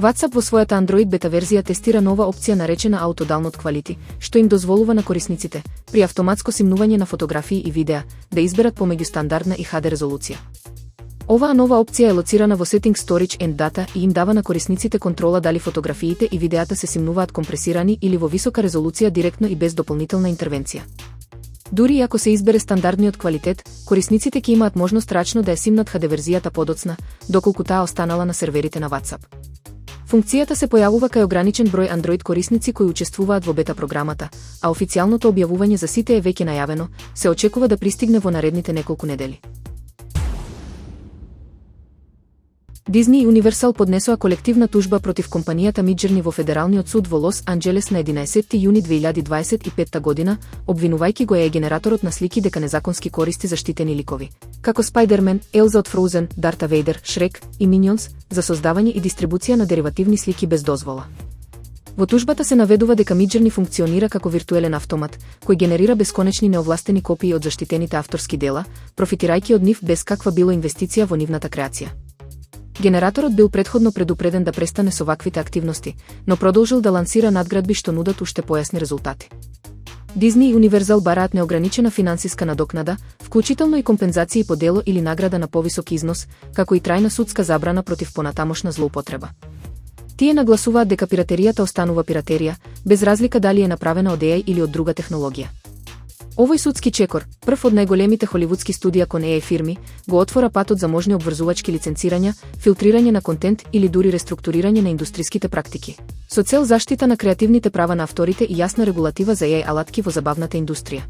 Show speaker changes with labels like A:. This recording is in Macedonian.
A: WhatsApp во својата Android бета верзија тестира нова опција наречена Auto Download Quality, што им дозволува на корисниците, при автоматско симнување на фотографии и видеа, да изберат помеѓу стандардна и HD резолуција. Оваа нова опција е лоцирана во Setting Storage and Data и им дава на корисниците контрола дали фотографиите и видеата се симнуваат компресирани или во висока резолуција директно и без дополнителна интервенција. Дури и ако се избере стандардниот квалитет, корисниците ќе имаат можност рачно да ја симнат HD верзијата подоцна, доколку таа останала на серверите на WhatsApp. Функцијата се појавува кај ограничен број Android корисници кои учествуваат во бета програмата, а официјалното објавување за сите е веќе најавено, се очекува да пристигне во наредните неколку недели. Disney и Universal поднесоа колективна тужба против компанијата Midjourney во Федералниот суд во Лос Анџелес на 11 јуни 2025 година, обвинувајќи го генераторот на слики дека незаконски користи заштитени ликови, како Spider-Man, Елза од Frozen, Дарта Вейдер, Шрек и Minions, за создавање и дистрибуција на деривативни слики без дозвола. Во тужбата се наведува дека Midjourney функционира како виртуелен автомат, кој генерира бесконечни неовластени копии од заштитените авторски дела, профитирајќи од нив без каква било инвестиција во нивната креација. Генераторот бил претходно предупреден да престане со ваквите активности, но продолжил да лансира надградби што нудат уште појасни резултати. Disney и Universal бараат неограничена финансиска надокнада, вклучително и компензации по дело или награда на повисок износ, како и трајна судска забрана против понатамошна злоупотреба. Тие нагласуваат дека пиратеријата останува пиратерија, без разлика дали е направена од AI или од друга технологија. Овој судски чекор, прв од најголемите холивудски студија кон AI фирми, го отвора патот за можни обврзувачки лиценцирања, филтрирање на контент или дури реструктурирање на индустриските практики, со цел заштита на креативните права на авторите и јасна регулатива за AI алатки во забавната индустрија.